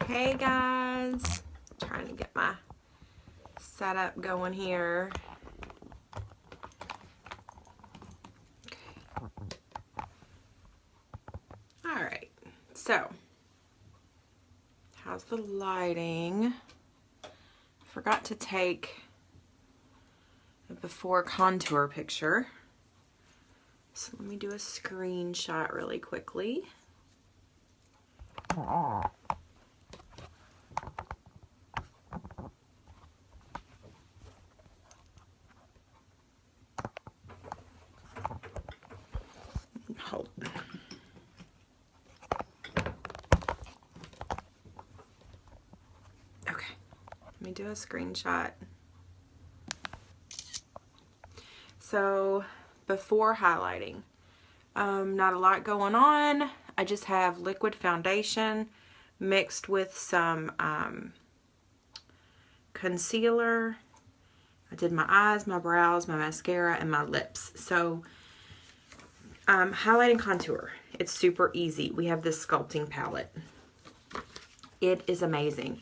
Hey guys, trying to get my setup going here. Okay. All right, so how's the lighting? Forgot to take a before contour picture. So let me do a screenshot really quickly. Hold. Okay, let me do a screenshot. So before highlighting, not a lot going on. I just have liquid foundation mixed with some concealer. I did my eyes, my brows, my mascara, and my lips. So highlighting contour, it's super easy. We have this Sculpting palette. It is amazing.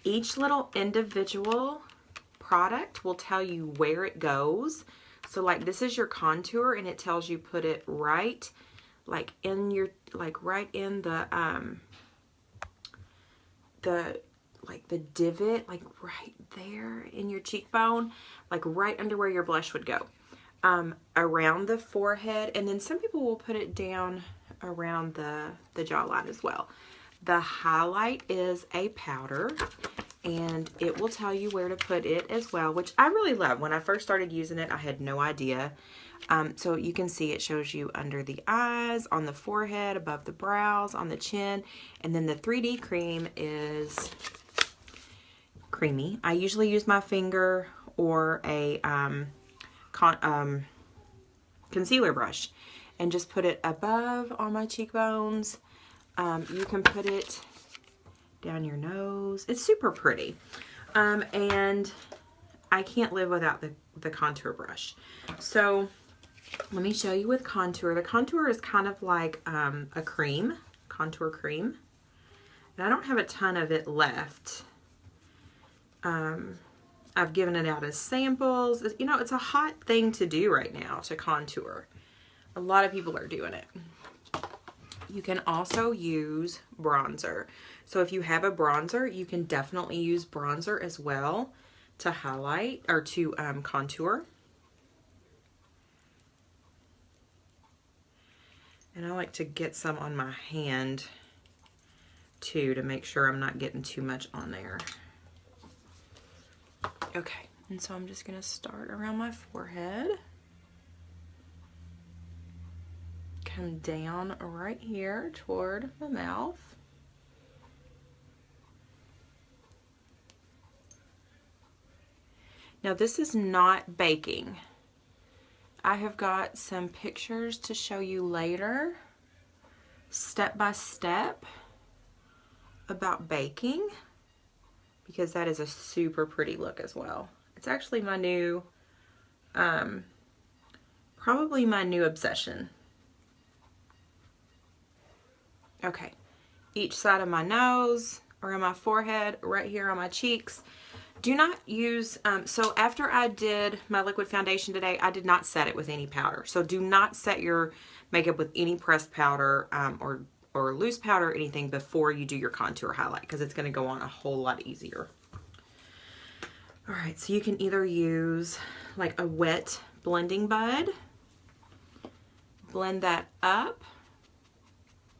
Each little individual product will tell you where it goes. So like this is your contour and it tells you put it right like in your, like right in the divot, like right there in your cheekbone, like right under where your blush would go. Around the forehead, and then some people will put it down around the jawline as well. The highlight is a powder, and it will tell you where to put it as well, which I really love. When I first started using it, I had no idea. So you can see it shows you under the eyes, on the forehead, above the brows, on the chin, and then the 3D cream is creamy. I usually use my finger or a concealer brush and just put it above on my cheekbones. You can put it down your nose. It's super pretty. And I can't live without the contour brush. So let me show you with contour. The contour is kind of like a cream, contour cream. And I don't have a ton of it left. I've given it out as samples. You know, it's a hot thing to do right now, to contour. A lot of people are doing it. You can also use bronzer. So if you have a bronzer, you can definitely use bronzer as well to highlight or to contour. And I like to get some on my hand too to make sure I'm not getting too much on there. Okay, and so I'm just going to start around my forehead. Come down right here toward my mouth. Now this is not baking. I have got some pictures to show you later, step by step, about baking, because that is a super pretty look as well. It's actually my new, probably my new obsession. Okay, each side of my nose, around my forehead, right here on my cheeks. Do not use, so after I did my liquid foundation today, I did not set it with any powder. So do not set your makeup with any pressed powder or loose powder or anything before you do your contour highlight, because it's going to go on a whole lot easier. All right, so you can either use like a wet blending bud, blend that up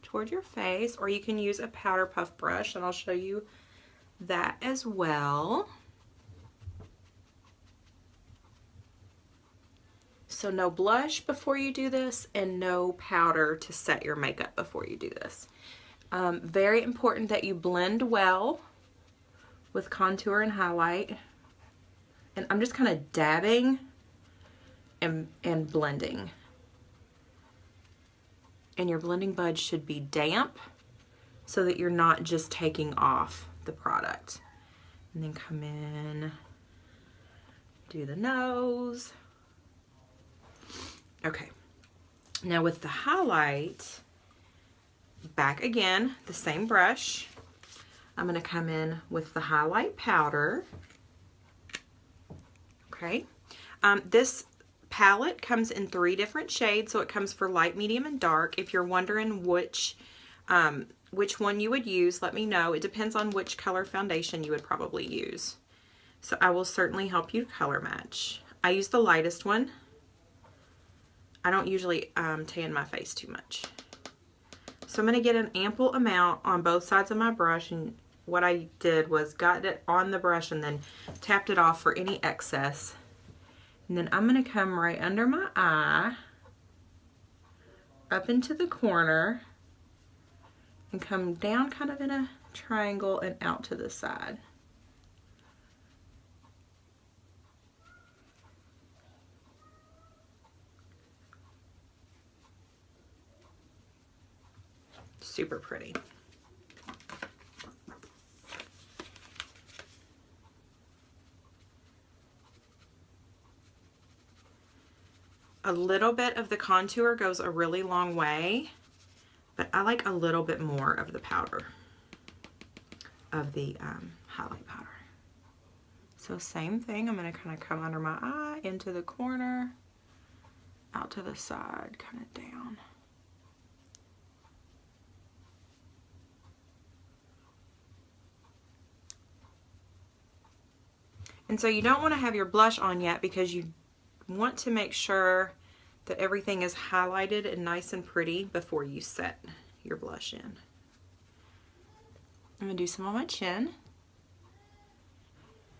toward your face, or you can use a powder puff brush, and I'll show you that as well. So no blush before you do this, and no powder to set your makeup before you do this. Very important that you blend well with contour and highlight. And I'm just kind of dabbing and blending. And your blending bud should be damp so that you're not just taking off the product. And then come in, do the nose. Okay, now with the highlight, back again, the same brush. I'm going to come in with the highlight powder. Okay. This palette comes in 3 different shades, so it comes for light, medium, and dark. If you're wondering which one you would use, let me know. It depends on which color foundation you would probably use. So I will certainly help you color match. I use the lightest one. I don't usually tan my face too much. So I'm going to get an ample amount on both sides of my brush, and what I did was got it on the brush and then tapped it off for any excess. And then I'm going to come right under my eye, up into the corner, and come down kind of in a triangle and out to the side. Super pretty. A little bit of the contour goes a really long way, but I like a little bit more of the powder, of the highlight powder. So same thing, I'm going to kind of come under my eye, into the corner, out to the side, kind of down. And so you don't want to have your blush on yet because you want to make sure that everything is highlighted and nice and pretty before you set your blush in. I'm going to do some on my chin.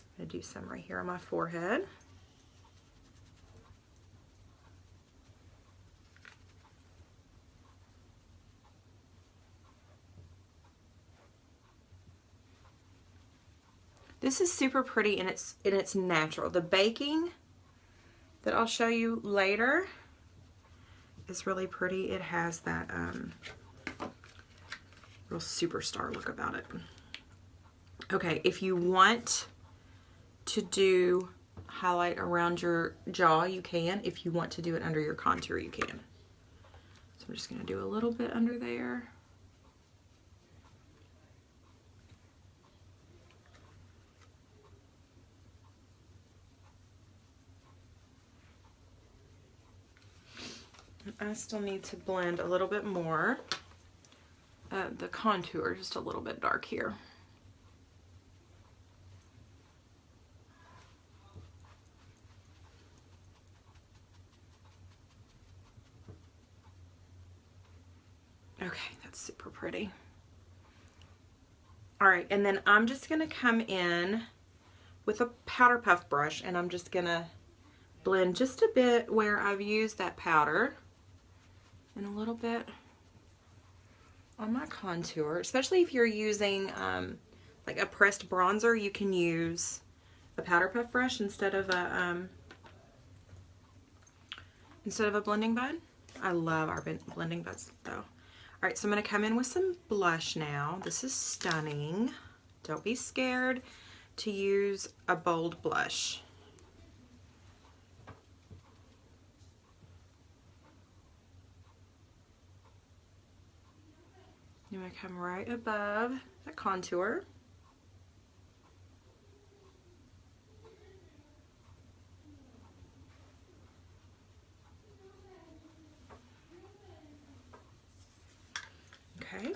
I'm going to do some right here on my forehead. This is super pretty, and it's natural. The baking that I'll show you later is really pretty. It has that real superstar look about it. Okay, if you want to do highlight around your jaw, you can. If you want to do it under your contour, you can. So I'm just going to do a little bit under there. I still need to blend a little bit more. The contour just a little bit dark here. Okay, that's super pretty. All right, and then I'm just gonna come in with a powder puff brush, and I'm just gonna blend just a bit where I've used that powder, and a little bit on my contour. Especially if you're using like a pressed bronzer, you can use a powder puff brush instead of a blending bud. I love our blending buds though. All right, so I'm going to come in with some blush now. This is Stunning. Don't be scared to use a bold blush. I'm going to come right above the contour. Okay.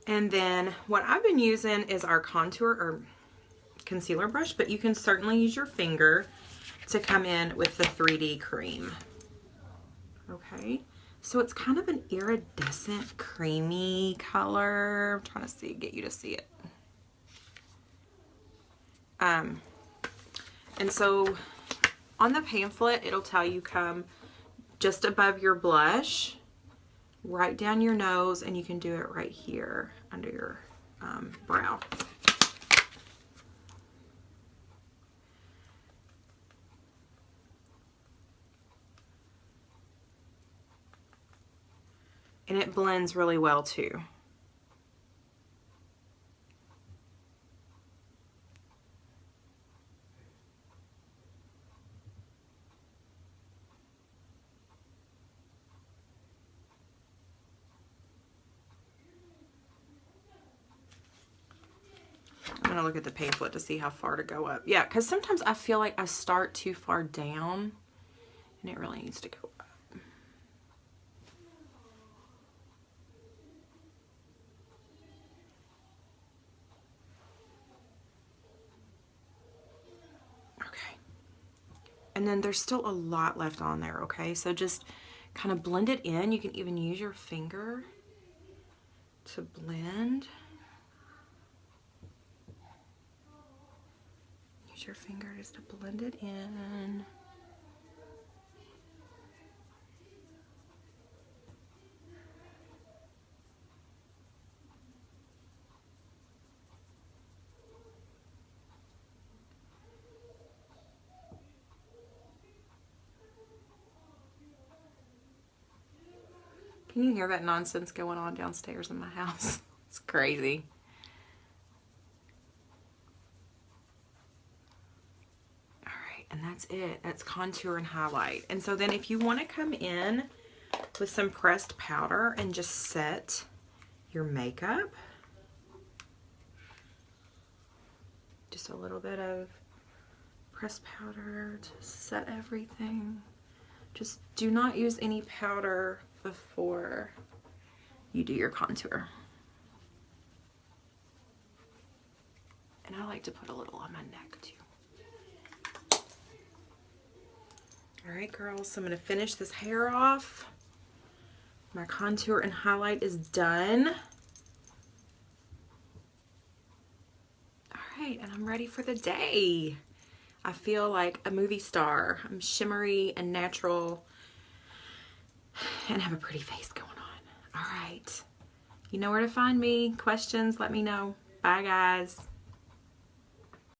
And then what I've been using is our contour or concealer brush, but you can certainly use your finger to come in with the 3D cream. Okay. So it's kind of an iridescent, creamy color. I'm trying to get you to see it. And so on the pamphlet, it'll tell you come just above your blush, right down your nose, and you can do it right here under your brow. And it blends really well too. I'm gonna look at the pamphlet to see how far to go up. Yeah, because sometimes I feel like I start too far down and it really needs to go up. Okay. And then there's still a lot left on there, okay? So just kind of blend it in. You can even use your finger to blend. Use your finger just to blend it in. Can you hear that nonsense going on downstairs in my house? It's crazy. All right, and that's it. That's contour and highlight. And so then if you want to come in with some pressed powder and just set your makeup, just a little bit of pressed powder to set everything. Just do not use any powder before you do your contour. And I like to put a little on my neck too. All right, girls, so I'm gonna finish this hair off. My contour and highlight is done. All right, and I'm ready for the day. I feel like a movie star. I'm shimmery and natural and have a pretty face going on. All right. You know where to find me. Questions, let me know. Bye, guys.